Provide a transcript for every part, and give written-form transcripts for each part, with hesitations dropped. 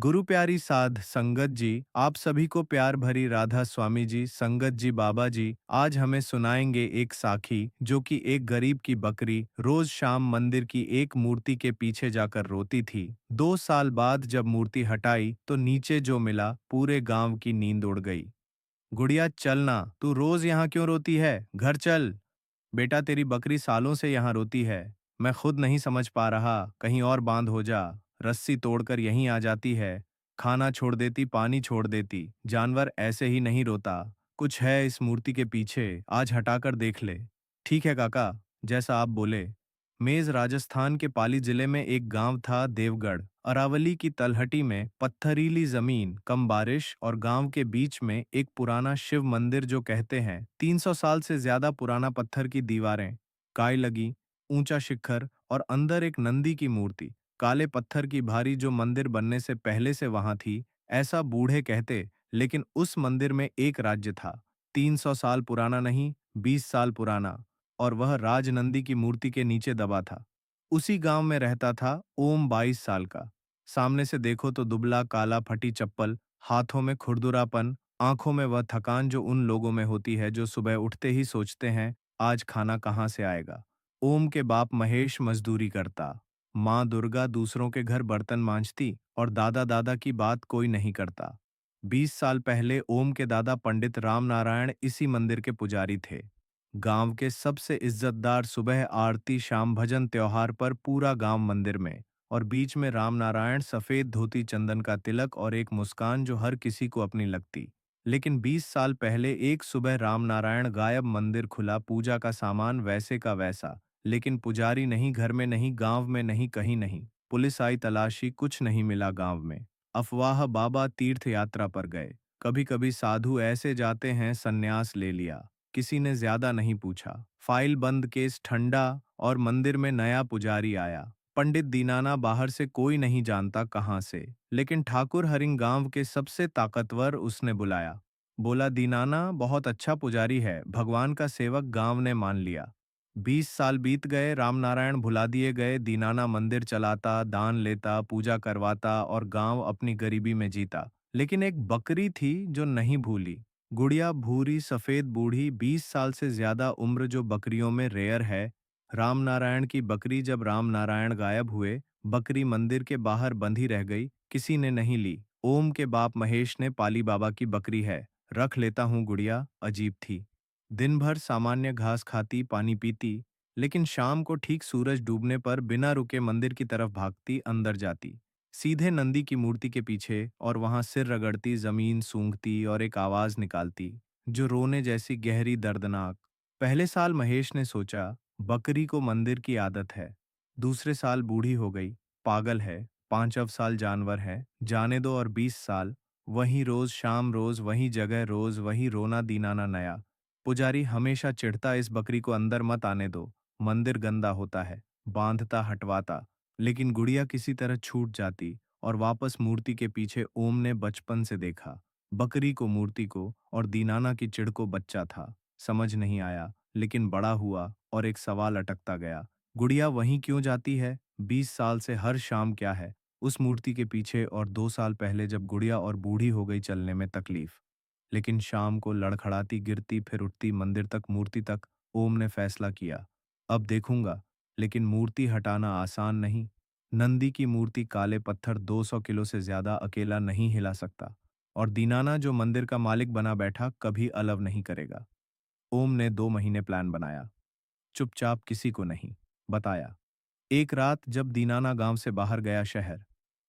गुरु प्यारी साध संगत जी, आप सभी को प्यार भरी राधा स्वामी जी, संगत जी, बाबा जी आज हमें सुनाएंगे एक साखी जो कि एक गरीब की बकरी रोज शाम मंदिर की एक मूर्ति के पीछे जाकर रोती थी। 2 साल बाद जब मूर्ति हटाई तो नीचे जो मिला पूरे गांव की नींद उड़ गई। गुड़िया चलना, तू रोज यहाँ क्यों रोती है? घर चल। बेटा तेरी बकरी सालों से यहाँ रोती है। मैं खुद नहीं समझ पा रहा, कहीं और बांध हो जा। रस्सी तोड़कर यहीं आ जाती है। खाना छोड़ देती, पानी छोड़ देती। जानवर ऐसे ही नहीं रोता। कुछ है इस मूर्ति के पीछे, आज हटाकर देख ले। ठीक है काका, जैसा आप बोले। मेज राजस्थान के पाली जिले में एक गांव था देवगढ़। अरावली की तलहटी में पत्थरीली जमीन, कम बारिश और गांव के बीच में एक पुराना शिव मंदिर जो कहते हैं 300 साल से ज्यादा पुराना। पत्थर की दीवारें, काय लगी, ऊंचा शिखर और अंदर एक नंदी की मूर्ति। काले पत्थर की भारी जो मंदिर बनने से पहले से वहां थी, ऐसा बूढ़े कहते। लेकिन उस मंदिर में एक राज्य था, 300 साल पुराना नहीं, 20 साल पुराना। और वह राजनंदी की मूर्ति के नीचे दबा था। उसी गांव में रहता था ओम, 22 साल का। सामने से देखो तो दुबला, काला, फटी चप्पल, हाथों में खुरदुरापन, आंखों में वह थकान जो उन लोगों में होती है जो सुबह उठते ही सोचते हैं आज खाना कहाँ से आएगा। ओम के बाप महेश मजदूरी करता, माँ दुर्गा दूसरों के घर बर्तन मांजती और दादा दादा की बात कोई नहीं करता। 20 साल पहले ओम के दादा पंडित राम नारायण इसी मंदिर के पुजारी थे। गांव के सबसे इज्जतदार, सुबह आरती शाम भजन, त्योहार पर पूरा गांव मंदिर में। और बीच में राम नारायण, सफेद धोती, चंदन का तिलक और एक मुस्कान जो हर किसी को अपनी लगती। लेकिन 20 साल पहले एक सुबह राम नारायण गायब, मंदिर खुला, पूजा का सामान वैसे का वैसा। लेकिन पुजारी नहीं, घर में नहीं, गांव में नहीं, कहीं नहीं। पुलिस आई, तलाशी, कुछ नहीं मिला गांव में। अफवाह, बाबा तीर्थ यात्रा पर गए। कभी कभी साधु ऐसे जाते हैं, सन्यास ले लिया। किसी ने ज्यादा नहीं पूछा। फाइल बंद, केस ठंडा। और मंदिर में नया पुजारी आया, पंडित दीनाना, बाहर से कोई नहीं जानता कहाँ से। लेकिन ठाकुर हरिंग, गांव के सबसे ताकतवर, उसने बुलाया। बोला, दीनाना बहुत अच्छा पुजारी है, भगवान का सेवक। गांव ने मान लिया। 20 साल बीत गए, रामनारायण भुला दिए गए। दीनाना मंदिर चलाता, दान लेता, पूजा करवाता और गांव अपनी गरीबी में जीता। लेकिन एक बकरी थी जो नहीं भूली। गुड़िया, भूरी सफेद बूढ़ी, 20 साल से ज्यादा उम्र, जो बकरियों में रेयर है। रामनारायण की बकरी। जब रामनारायण गायब हुए, बकरी मंदिर के बाहर बंधी रह गई, किसी ने नहीं ली। ओम के बाप महेश ने, पाली बाबा की बकरी है, रख लेता हूँ। गुड़िया अजीब थी। दिन भर सामान्य घास खाती, पानी पीती। लेकिन शाम को ठीक सूरज डूबने पर बिना रुके मंदिर की तरफ भागती, अंदर जाती, सीधे नंदी की मूर्ति के पीछे, और वहां सिर रगड़ती, जमीन सूंघती और एक आवाज निकालती जो रोने जैसी, गहरी, दर्दनाक। पहले साल महेश ने सोचा बकरी को मंदिर की आदत है। दूसरे साल बूढ़ी हो गई, पागल है। पांचव साल जानवर है, जाने दो। और 20 साल वही रोज शाम, रोज वही जगह, रोज वही रोना, दीनाना नया। पुजारी हमेशा चिढ़ता, इस बकरी को अंदर मत आने दो, मंदिर गंदा होता है। बांधता, हटवाता। लेकिन गुड़िया किसी तरह छूट जाती और वापस मूर्ति के पीछे। ओम ने बचपन से देखा, बकरी को, मूर्ति को और दीनाना की चिढ़ को। बच्चा था, समझ नहीं आया। लेकिन बड़ा हुआ और एक सवाल अटकता गया, गुड़िया वहीं क्यों जाती है? 20 साल से हर शाम क्या है उस मूर्ति के पीछे? और 2 साल पहले जब गुड़िया और बूढ़ी हो गई, चलने में तकलीफ। लेकिन शाम को लड़खड़ाती, गिरती, फिर उठती, मंदिर तक, मूर्ति तक। ओम ने फैसला किया, अब देखूंगा। लेकिन मूर्ति हटाना आसान नहीं। नंदी की मूर्ति, काले पत्थर, 200 किलो से ज्यादा, अकेला नहीं हिला सकता। और दीनाना जो मंदिर का मालिक बना बैठा, कभी अलव नहीं करेगा। ओम ने 2 महीने प्लान बनाया, चुपचाप, किसी को नहीं बताया। एक रात जब दीनाना गांव से बाहर गया शहर,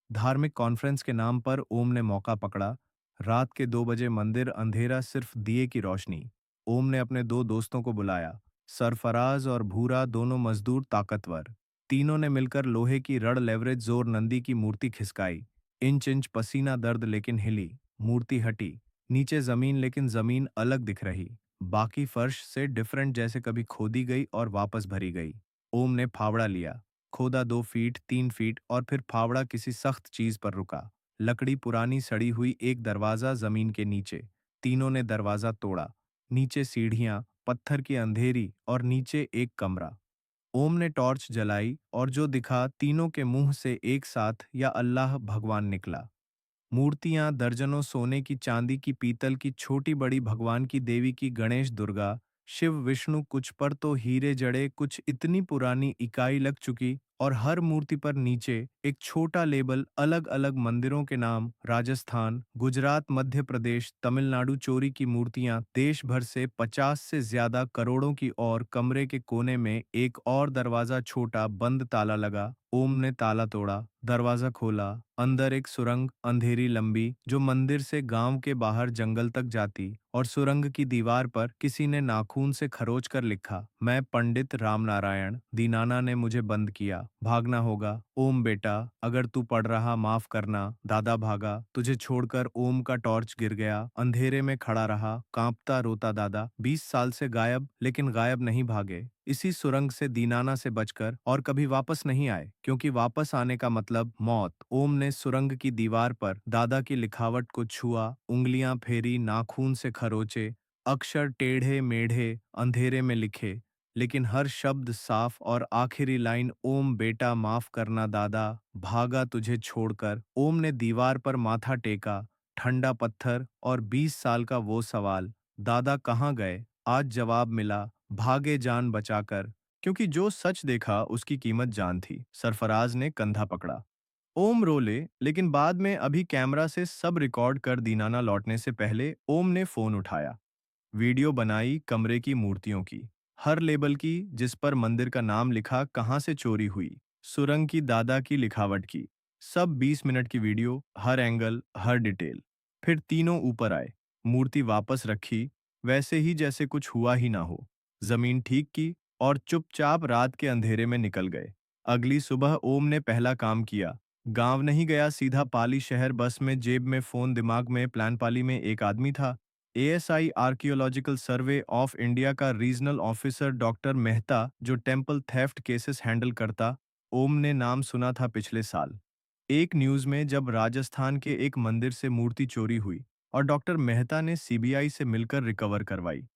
धार्मिक कॉन्फ्रेंस के नाम पर, ओम ने मौका पकड़ा। रात के 2 बजे मंदिर अंधेरा, सिर्फ दिए की रोशनी। ओम ने अपने 2 दोस्तों को बुलाया, सरफराज और भूरा, दोनों मजदूर, ताकतवर। तीनों ने मिलकर लोहे की रड, लेवरेज, जोर, नंदी की मूर्ति खिसकाई। इंच इंच पसीना, दर्द, लेकिन हिली। मूर्ति हटी। नीचे जमीन, लेकिन जमीन अलग दिख रही, बाकी फर्श से डिफरेंट, जैसे कभी खोदी गई और वापस भरी गई। ओम ने फावड़ा लिया, खोदा, 2 फीट, 3 फीट, और फिर फावड़ा किसी सख्त चीज पर रुका। लकड़ी पुरानी, सड़ी हुई, एक दरवाजा जमीन के नीचे। तीनों ने दरवाजा तोड़ा। नीचे सीढ़ियां, पत्थर की अंधेरी, और नीचे एक कमरा। ओम ने टॉर्च जलाई और जो दिखा, तीनों के मुंह से एक साथ, या अल्लाह, भगवान, निकला। मूर्तियां दर्जनों सोने की, चांदी की, पीतल की, छोटी बड़ी, भगवान की, देवी की, गणेश, दुर्गा, शिव, विष्णु, कुछ पर तो हीरे जड़े, कुछ इतनी पुरानी इकाई लग चुकी, और हर मूर्ति पर नीचे एक छोटा लेबल, अलग अलग मंदिरों के नाम, राजस्थान, गुजरात, मध्य प्रदेश, तमिलनाडु। चोरी की मूर्तियां देश भर से 50 से ज्यादा, करोड़ों की। और कमरे के कोने में एक और दरवाजा, छोटा बंद, ताला लगा। ओम ने ताला तोड़ा, दरवाजा खोला। अंदर एक सुरंग, अंधेरी, लंबी, जो मंदिर से गांव के बाहर जंगल तक जाती। और सुरंग की दीवार पर किसी ने नाखून से खरोच कर लिखा, मैं पंडित रामनारायण, दीनाना ने मुझे बंद किया, भागना होगा। ओम बेटा, अगर तू पढ़ रहा माफ करना। दादा भागा, तुझे छोड़कर। ओम का टॉर्च गिर गया, अंधेरे में खड़ा रहा, कांपता, रोता। दादा 20 साल से गायब, लेकिन गायब नहीं भागे। इसी सुरंग से, दीनाना से बचकर, और कभी वापस नहीं आए, क्योंकि वापस आने का मतलब मौत। ओम ने सुरंग की दीवार पर दादा की लिखावट को छुआ, उंगलियां फेरी, नाखून से खरोचे, अक्षर टेढ़े मेढ़े अंधेरे में लिखे, लेकिन हर शब्द साफ। और आखिरी लाइन, ओम बेटा माफ करना दादा, भागा तुझे छोड़कर। ओम ने दीवार पर माथा टेका, ठंडा पत्थर, और 20 साल का वो सवाल, दादा कहाँ गए? आज जवाब मिला, भागे जान बचाकर। क्योंकि जो सच देखा उसकी कीमत जान थी। सरफराज ने कंधा पकड़ा। ओम रोले, लेकिन बाद में, अभी कैमरा से सब रिकॉर्ड कर दीनाना लौटने से पहले ओम ने फोन उठाया। वीडियो बनाई, कमरे की मूर्तियों की, हर लेबल की, जिस पर मंदिर का नाम लिखा, कहाँ से चोरी हुई, सुरंग की, दादा की लिखावट की। सब 20 मिनट की वीडियो, हर एंगल, हर डिटेल। फिर तीनों ऊपर आए, मूर्ति वापस रखी, वैसे ही जैसे कुछ हुआ ही ना हो। जमीन ठीक की, और चुपचाप रात के अंधेरे में निकल गए। अगली सुबह ओम ने पहला काम किया। गांव नहीं गया, सीधा पाली शहर। बस में, जेब में फोन, दिमाग में प्लान। पाली में एक आदमी था, ASI, archaeological survey of India का रीजनल ऑफिसर, डॉक्टर मेहता, जो टेम्पल थेफ्ट केसेस हैंडल करता। ओम ने नाम सुना था पिछले साल एक न्यूज में, जब राजस्थान के एक मंदिर से मूर्ति चोरी हुई, और डॉक्टर मेहता ने सीबीआई से मिलकर रिकवर करवाई।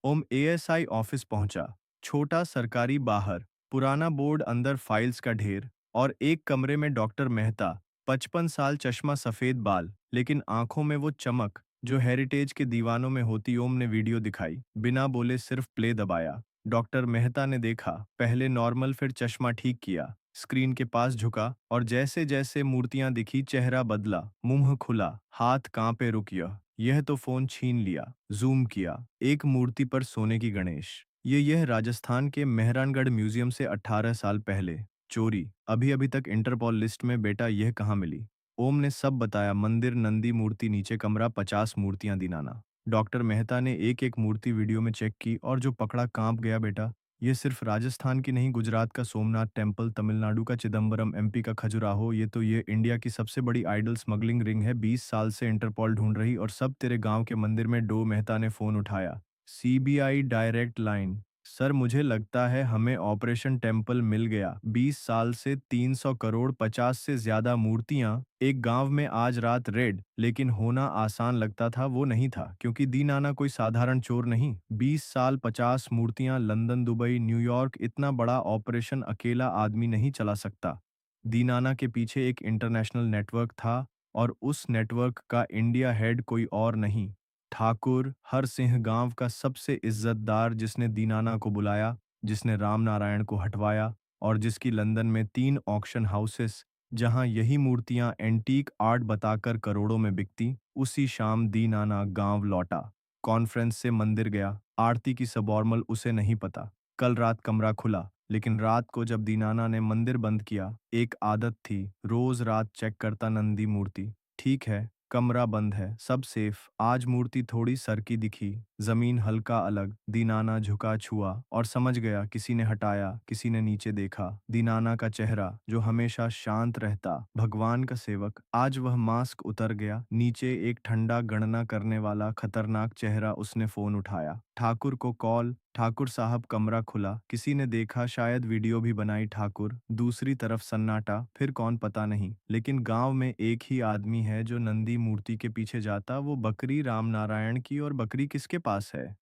ओम एएसआई ऑफिस पहुंचा। छोटा सरकारी बाहर, पुराना बोर्ड, अंदर फाइल्स का ढेर। और एक कमरे में डॉक्टर मेहता, 55 साल, चश्मा, सफेद बाल, लेकिन आंखों में वो चमक जो हेरिटेज के दीवानों में होती। ओम ने वीडियो दिखाई, बिना बोले सिर्फ प्ले दबाया। डॉक्टर मेहता ने देखा, पहले नॉर्मल, फिर चश्मा ठीक किया, स्क्रीन के पास झुका, और जैसे जैसे मूर्तियां दिखी, चेहरा बदला, मुंह खुला, हाथ कांपे। रुक, यह तो फोन छीन लिया। जूम किया, एक मूर्ति पर सोने की गणेश। यह राजस्थान के मेहरानगढ़ म्यूजियम से 18 साल पहले चोरी। अभी अभी तक इंटरपोल लिस्ट में। बेटा यह कहाँ मिली? ओम ने सब बताया, मंदिर, नंदी मूर्ति, नीचे कमरा, 50 मूर्तियां, दीनाना। डॉक्टर मेहता ने एक एक मूर्ति वीडियो में चेक की, और जो पकड़ा, कांप गया। बेटा ये सिर्फ राजस्थान की नहीं, गुजरात का सोमनाथ टेम्पल, तमिलनाडु का चिदम्बरम, एमपी का खजुराहो, ये इंडिया की सबसे बड़ी आइडल स्मगलिंग रिंग है। 20 साल से इंटरपोल ढूंढ रही, और सब तेरे गांव के मंदिर में। डो मेहता ने फोन उठाया। सीबीआई डायरेक्ट लाइन, सर मुझे लगता है हमें ऑपरेशन टेम्पल मिल गया। 20 साल से 300 करोड़, 50 से ज्यादा मूर्तियां एक गांव में, आज रात रेड। लेकिन होना आसान लगता था, वो नहीं था, क्योंकि दीनाना कोई साधारण चोर नहीं। 20 साल, 50 मूर्तियां, लंदन, दुबई, न्यूयॉर्क, इतना बड़ा ऑपरेशन अकेला आदमी नहीं चला सकता। दीनाना के पीछे एक इंटरनेशनल नेटवर्क था, और उस नेटवर्क का इंडिया हेड कोई और नहीं, ठाकुर हर सिंह, गांव का सबसे इज्जतदार, जिसने दीनाना को बुलाया, जिसने रामनारायण को हटवाया, और जिसकी लंदन में 3 ऑक्शन हाउसेस, जहां यही मूर्तियां एंटीक आर्ट बताकर करोड़ों में बिकती। उसी शाम दीनाना गांव लौटा, कॉन्फ्रेंस से मंदिर गया, आरती की सबॉर्मल उसे नहीं पता। कल रात कमरा खुला, लेकिन रात को जब दीनाना ने मंदिर बंद किया, एक आदत थी, रोज रात चेक करता, नंदी मूर्ति ठीक है, कमरा बंद है, सब सेफ। आज मूर्ति थोड़ी सरकी दिखी, जमीन हल्का अलग। दीनाना झुका, छुआ, और समझ गया, किसी ने हटाया, किसी ने नीचे देखा। दीनाना का चेहरा, जो हमेशा शांत रहता, भगवान का सेवक, आज वह मास्क उतर गया। नीचे एक ठंडा, गणना करने वाला, खतरनाक चेहरा। उसने फोन उठाया, ठाकुर को कॉल। ठाकुर साहब, कमरा खुला, किसी ने देखा, शायद वीडियो भी बनाई। ठाकुर, दूसरी तरफ सन्नाटा, फिर कौन पता नहीं, लेकिन गांव में एक ही आदमी है जो नंदी मूर्ति के पीछे जाता, वो बकरी रामनारायण की। और बकरी किसके पास है?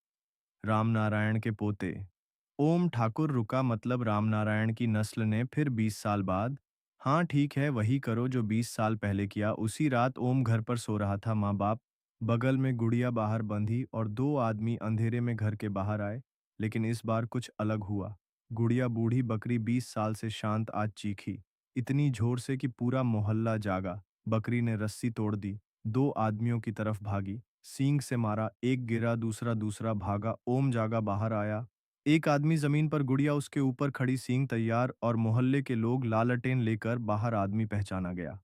रामनारायण के पोते। ओम ठाकुर रुका, मतलब रामनारायण की नस्ल ने फिर 20 साल बाद, हाँ ठीक है, वही करो जो 20 साल पहले किया। उसी रात ओम घर पर सो रहा था। माँ बाप बगल में, गुड़िया बाहर बंधी और दो आदमी अंधेरे में घर के बाहर आए। लेकिन इस बार कुछ अलग हुआ। गुड़िया बूढ़ी बकरी 20 साल से शांत आज चीखी, इतनी जोर से कि पूरा मोहल्ला जागा। बकरी ने रस्सी तोड़ दी, दो आदमियों की तरफ भागी, सींग से मारा, एक गिरा, दूसरा दूसरा भागा। ओम जागा, बाहर आया। एक आदमी जमीन पर, गुड़िया उसके ऊपर खड़ी, सींग तैयार, और मोहल्ले के लोग लालटेन लेकर। बाहर आदमी पहचाना गया,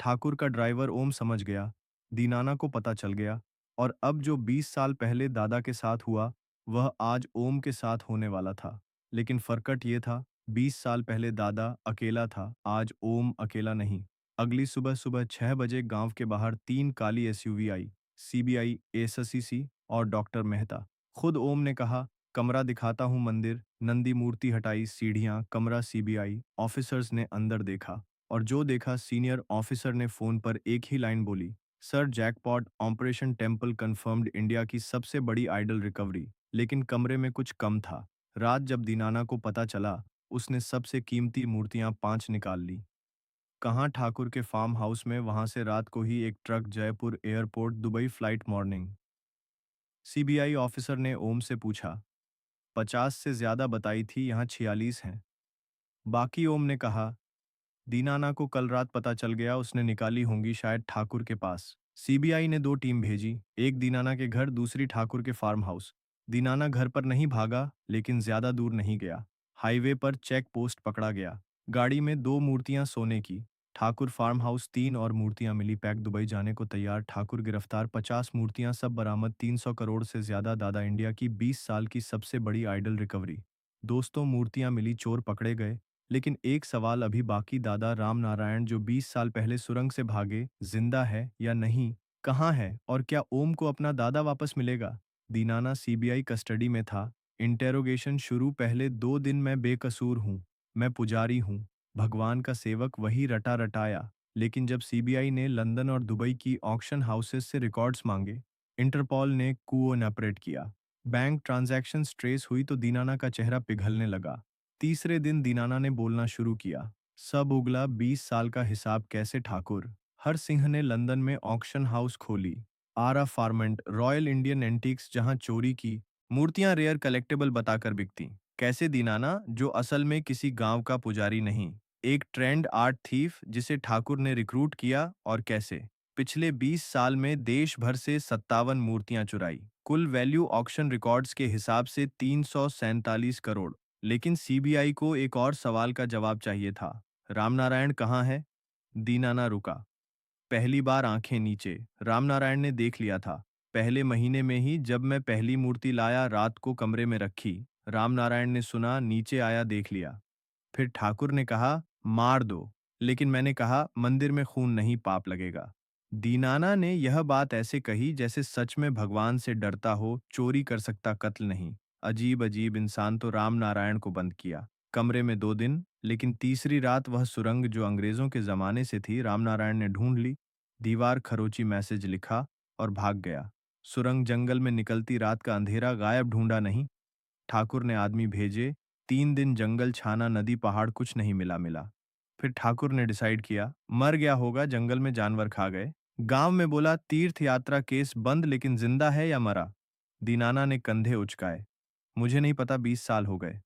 ठाकुर का ड्राइवर। ओम समझ गया, दीनाना को पता चल गया। और अब जो 20 साल पहले दादा के साथ हुआ, वह आज ओम के साथ होने वाला था। लेकिन फर्कट ये था, 20 साल पहले दादा अकेला था, आज ओम अकेला नहीं। अगली सुबह सुबह 6 बजे गांव के बाहर तीन काली एसयूवी आई। सीबीआई, एसएससी और डॉक्टर मेहता। खुद ओम ने कहा, कमरा दिखाता हूँ मंदिर। नंदी मूर्ति हटाई, सीढ़ियां, कमरा। सीबीआई ऑफिसर्स ने अंदर देखा, और जो देखा, सीनियर ऑफिसर ने फोन पर एक ही लाइन बोली, sir jackpot, operation temple confirmed, India की सबसे बड़ी आइडल रिकवरी। लेकिन कमरे में कुछ कम था। रात जब दीनाना को पता चला, उसने सबसे कीमती मूर्तियां 5 निकाल ली। कहाँ? ठाकुर के फार्म हाउस में। वहां से रात को ही एक truck, Jaipur airport, Dubai flight morning. CBI officer ने ओम से पूछा, 50 से ज्यादा बताई थी, यहाँ 46 हैं। बाकी? ओम ने कहा, दीनाना को कल रात पता चल गया, उसने निकाली होंगी शायद ठाकुर के पास। सीबीआई ने दो टीम भेजी, एक दीनाना के घर, दूसरी ठाकुर के फार्म हाउस। दीनाना घर पर नहीं भागा, लेकिन ज्यादा दूर नहीं गया। हाईवे पर चेक पोस्ट पकड़ा गया। गाड़ी में दो मूर्तियां सोने की। ठाकुर फार्म हाउस तीन और मूर्तियां मिली, पैक, दुबई जाने को तैयार। ठाकुर गिरफ्तार, 50 मूर्तियां सब बरामद, 300 करोड़ से ज्यादा दादा, इंडिया की 20 साल की सबसे बड़ी आइडल रिकवरी। दोस्तों, मूर्तियां मिली, चोर पकड़े गए। लेकिन एक सवाल अभी बाकी, दादा राम नारायण जो 20 साल पहले सुरंग से भागे, जिंदा है या नहीं? कहाँ है? और क्या ओम को अपना दादा वापस मिलेगा? दीनाना सीबीआई कस्टडी में था। इंटेरोगेशन शुरू, पहले 2 दिन मैं बेकसूर हूँ, मैं पुजारी हूँ, भगवान का सेवक, वही रटा रटाया। लेकिन जब सीबीआई ने लंदन और दुबई की ऑक्शन हाउसेस से रिकॉर्ड्स मांगे, इंटरपॉल ने कोऑपरेट किया, बैंक ट्रांजैक्शंस ट्रेस हुई, तो दीनाना का चेहरा पिघलने लगा। तीसरे दिन दीनाना ने बोलना शुरू किया, सब उगला, 20 साल का हिसाब कैसे? ठाकुर हर सिंह ने लंदन में ऑक्शन हाउस खोली, आरा फार्मेंट, रॉयल इंडियन एंटीक्स, जहां चोरी की मूर्तियां रेयर कलेक्टेबल बताकर बिकती। कैसे? दीनाना, जो असल में किसी गांव का पुजारी नहीं, एक ट्रेंड आर्ट थीफ जिसे ठाकुर ने रिक्रूट किया। और कैसे? पिछले 20 साल में देश भर से 57 मूर्तियां चुराई, कुल वैल्यू ऑक्शन रिकॉर्ड्स के हिसाब से 347 करोड़। लेकिन सीबीआई को एक और सवाल का जवाब चाहिए था, रामनारायण कहाँ है? दीनाना रुका। पहली बार आंखें नीचे। रामनारायण ने देख लिया था, पहले महीने में ही, जब मैं पहली मूर्ति लाया, रात को कमरे में रखी। रामनारायण ने सुना, नीचे आया, देख लिया। फिर ठाकुर ने कहा, मार दो। लेकिन मैंने कहा, मंदिर में खून नहीं, पाप लगेगा। दीनाना ने यह बात ऐसे कही जैसे सच में भगवान से डरता हो, चोरी कर सकता, कत्ल नहीं। अजीब अजीब इंसान। तो राम नारायण को बंद किया कमरे में 2 दिन, लेकिन तीसरी रात वह सुरंग जो अंग्रेजों के जमाने से थी, रामनारायण ने ढूंढ ली। दीवार खरोची, मैसेज लिखा और भाग गया। सुरंग जंगल में निकलती, रात का अंधेरा, गायब, ढूंढा नहीं। ठाकुर ने आदमी भेजे, 3 दिन जंगल छाना, नदी पहाड़, कुछ नहीं मिला। फिर ठाकुर ने डिसाइड किया, मर गया होगा, जंगल में जानवर खा गए। गांव में बोला, तीर्थ यात्रा केस बंद, लेकिन जिंदा है या मरा? दीनाना ने कंधे उचकाए, मुझे नहीं पता, 20 साल हो गए।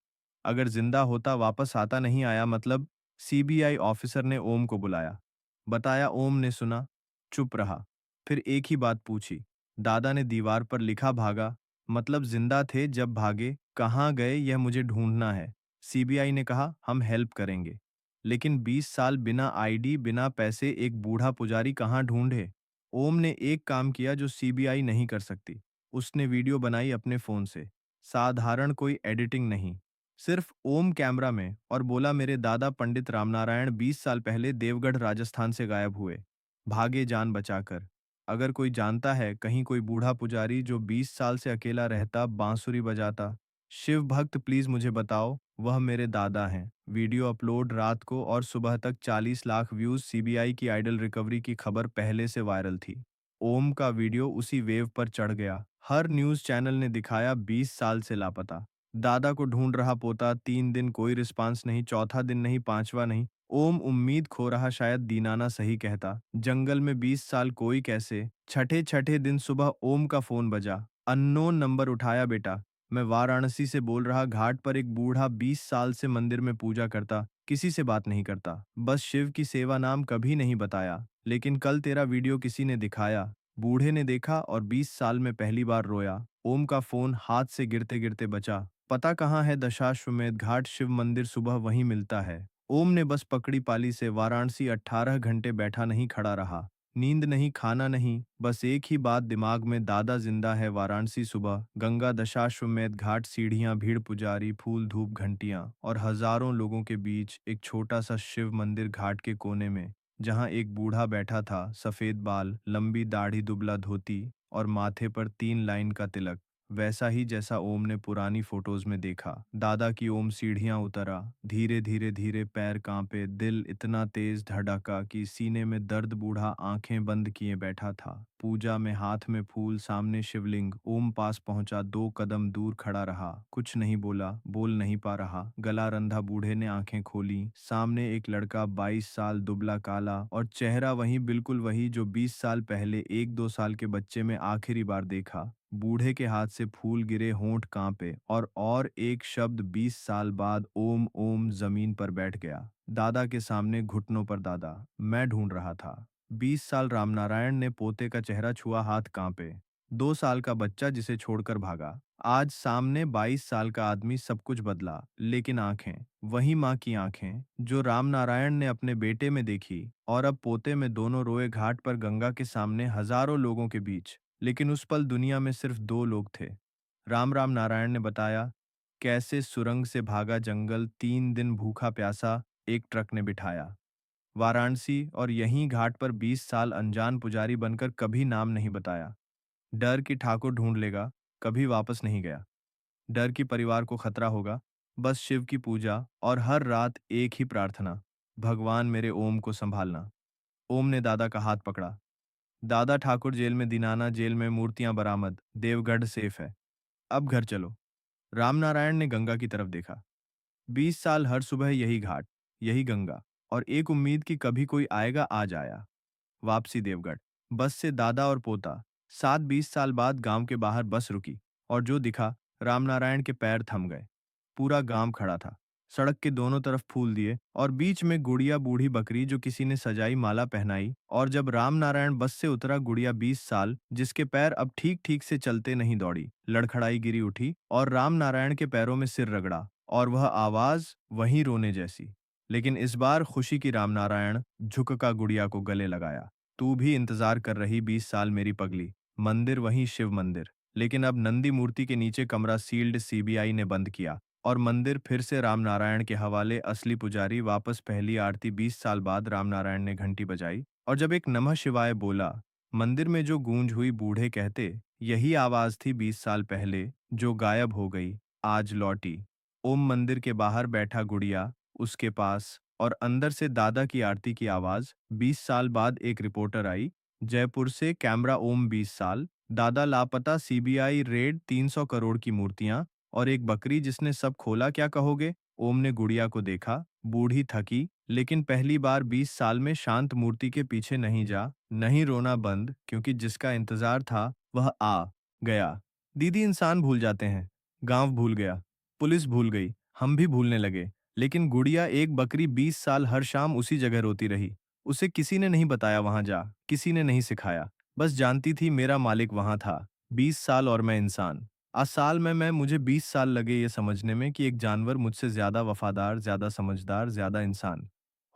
अगर जिंदा होता वापस आता, नहीं आया मतलब? सीबीआई ऑफिसर ने ओम को बुलाया, बताया। ओम ने सुना, चुप रहा। फिर एक ही बात पूछी, दादा ने दीवार पर लिखा, भागा, मतलब जिंदा थे जब भागे, कहाँ गए यह मुझे ढूंढना है। सीबीआई ने कहा, हम हेल्प करेंगे। लेकिन 20 साल बिना आईडी, बिना पैसे, एक बूढ़ा पुजारी कहाँ ढूंढे? ओम ने एक काम किया जो सीबीआई नहीं कर सकती, उसने वीडियो बनाई अपने फोन से। साधारण कोई एडिटिंग नहीं, सिर्फ ओम कैमरा में, और बोला, मेरे दादा पंडित रामनारायण 20 साल पहले देवगढ़ राजस्थान से गायब हुए, भागे जान बचाकर। अगर कोई जानता है कहीं कोई बूढ़ा पुजारी जो 20 साल से अकेला रहता, बांसुरी बजाता, शिव भक्त, प्लीज मुझे बताओ, वह मेरे दादा हैं। वीडियो अपलोड रात को, और सुबह तक 40 लाख व्यूज। सीबीआई की आइडल रिकवरी की खबर पहले से वायरल थी। ओम का वीडियो उसी वेव पर चढ़ गया। हर न्यूज चैनल ने दिखाया, 20 साल से लापता, दादा को ढूंढ रहा पोता। 3 दिन कोई रिस्पांस नहीं, चौथा दिन नहीं, पांचवा नहीं, ओम उम्मीद खो रहा, शायद दीनाना सही कहता। जंगल में 20 साल कोई कैसे? छठे छठे दिन सुबह ओम का फोन बजा। अननोन नंबर उठाया। बेटा, मैं वाराणसी से बोल रहा। घाट पर एक बूढ़ा 20 साल से मंदिर में पूजा करता, किसी से बात नहीं करता, बस शिव की सेवा, नाम कभी नहीं बताया। लेकिन कल तेरा वीडियो किसी ने दिखाया। बूढ़े ने देखा और 20 साल में पहली बार रोया। ओम का फोन हाथ से गिरते गिरते बचा। पता कहाँ है? दशाश्वमेध घाट शिव मंदिर, सुबह वहीं मिलता है। ओम ने बस पकड़ी पाली से वाराणसी। 18 घंटे बैठा नहीं, खड़ा रहा। नींद नहीं, खाना नहीं, बस एक ही बात दिमाग में, दादा जिंदा है। वाराणसी सुबह, गंगा, दशाश्वमेध घाट, सीढ़ियां, भीड़, पुजारी, फूल, धूप, घंटियां और हजारों लोगों के बीच एक छोटा सा शिव मंदिर घाट के कोने में, जहां एक बूढ़ा बैठा था। सफेद बाल, लंबी दाढ़ी, दुबला धोती और माथे पर 3 लाइन का तिलक, वैसा ही जैसा ओम ने पुरानी फोटोज में देखा। दादा की ओम सीढ़ियां उतरा। धीरे धीरे धीरे, पैर कांपे, दिल इतना तेज धड़का कि सीने में दर्द। बूढ़ा आंखें बंद किए बैठा था, पूजा में, हाथ में फूल, सामने शिवलिंग। ओम पास पहुंचा, 2 कदम दूर खड़ा रहा। कुछ नहीं बोला, बोल नहीं पा रहा, गला रंधा। बूढ़े ने आंखें खोली। सामने एक लड़का, 22 साल, दुबला, काला, और चेहरा वही, बिल्कुल वही जो 20 साल पहले 1-2 साल के बच्चे में आखिरी बार देखा। बूढ़े के हाथ से फूल गिरे, होंठ कांपे, और एक शब्द, 20 साल बाद, ओम। ओम जमीन पर बैठ गया, दादा के सामने, घुटनों पर। दादा, मैं ढूंढ रहा था। 20 साल, रामनारायण ने पोते का चेहरा छुआ, हाथ कांपे। 2 साल का बच्चा जिसे छोड़कर भागा। आज सामने 22 साल का आदमी। सब कुछ बदला, लेकिन आंखें वही, माँ की आंखें जो रामनारायण ने अपने बेटे में देखी, और अब पोते में। दोनों रोए घाट पर, गंगा के सामने, हजारों लोगों के बीच। लेकिन उस पल दुनिया में सिर्फ 2 लोग थे। राम। राम नारायण ने बताया कैसे सुरंग से भागा, जंगल, 3 दिन भूखा प्यासा, एक ट्रक ने बिठाया वाराणसी, और यहीं घाट पर 20 साल अनजान पुजारी बनकर, कभी नाम नहीं बताया। डर कि ठाकुर ढूंढ लेगा, कभी वापस नहीं गया। डर कि परिवार को खतरा होगा, बस शिव की पूजा, और हर रात एक ही प्रार्थना, भगवान मेरे ओम को संभालना। ओम ने दादा का हाथ पकड़ा। दादा, ठाकुर जेल में, दीनाना जेल में, मूर्तियां बरामद, देवगढ़ सेफ है, अब घर चलो। रामनारायण ने गंगा की तरफ देखा। 20 साल, हर सुबह यही घाट, यही गंगा, और एक उम्मीद कि कभी कोई आएगा। आज आया। वापसी देवगढ़, बस से दादा और पोता। 7-20 साल बाद गांव के बाहर बस रुकी, और जो दिखा, रामनारायण के पैर थम गए। पूरा गांव खड़ा था। सड़क के दोनों तरफ फूल दिए, और बीच में गुड़िया, बूढ़ी बकरी जो किसी ने सजाई, माला पहनाई। और जब रामनारायण बस से उतरा, गुड़िया 20 साल, जिसके पैर अब ठीक ठीक से चलते नहीं, दौड़ी, लड़खड़ाई, गिरी, उठी, और रामनारायण के पैरों में सिर रगड़ा, और वह आवाज वहीं रोने जैसी। लेकिन इस बार खुशी की। रामनारायण झुकका गुड़िया को गले लगाया। तू भी इंतजार कर रही 20 साल, मेरी पगली। मंदिर वहीं, शिव मंदिर, लेकिन अब नंदी मूर्ति के नीचे। कमरा सील्ड, सीबीआई ने बंद किया, और मंदिर फिर से रामनारायण के हवाले। असली पुजारी वापस, पहली आरती। 20 साल बाद रामनारायण ने घंटी बजाई, और जब एक नमः शिवाय बोला, मंदिर में जो गूंज हुई, बूढ़े कहते, यही आवाज थी 20 साल पहले, जो गायब हो गई, आज लौटी। ओम मंदिर के बाहर बैठा, गुड़िया उसके पास, और अंदर से दादा की आरती की आवाज। 20 साल बाद एक रिपोर्टर आई, जयपुर से, कैमरा। ओम 20 साल, दादा लापता, सीबीआई रेड, 300 करोड़ की मूर्तियां, और एक बकरी जिसने सब खोला। क्या कहोगे? ओम ने गुड़िया को देखा। बूढ़ी, थकी, लेकिन पहली बार 20 साल में शांत। मूर्ति के पीछे नहीं जा, नहीं रोना बंद, क्योंकि जिसका इंतजार था वह आ गया। दीदी, इंसान भूल जाते हैं, गांव भूल गया, पुलिस भूल गई, हम भी भूलने लगे, लेकिन गुड़िया, एक बकरी, 20 साल हर शाम उसी जगह रोती रही। उसे किसी ने नहीं बताया वहां जा, किसी ने नहीं सिखाया, बस जानती थी मेरा मालिक वहां था। 20 साल और मैं इंसान। आज साल में मैं, मुझे 20 साल लगे ये समझने में कि एक जानवर मुझसे ज्यादा वफादार, ज्यादा समझदार, ज्यादा इंसान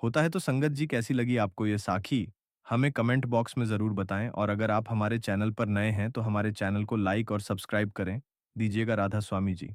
होता है। तो संगत जी, कैसी लगी आपको ये साखी? हमें कमेंट बॉक्स में जरूर बताएं, और अगर आप हमारे चैनल पर नए हैं तो हमारे चैनल को लाइक और सब्सक्राइब करें दीजिएगा। राधा स्वामी जी।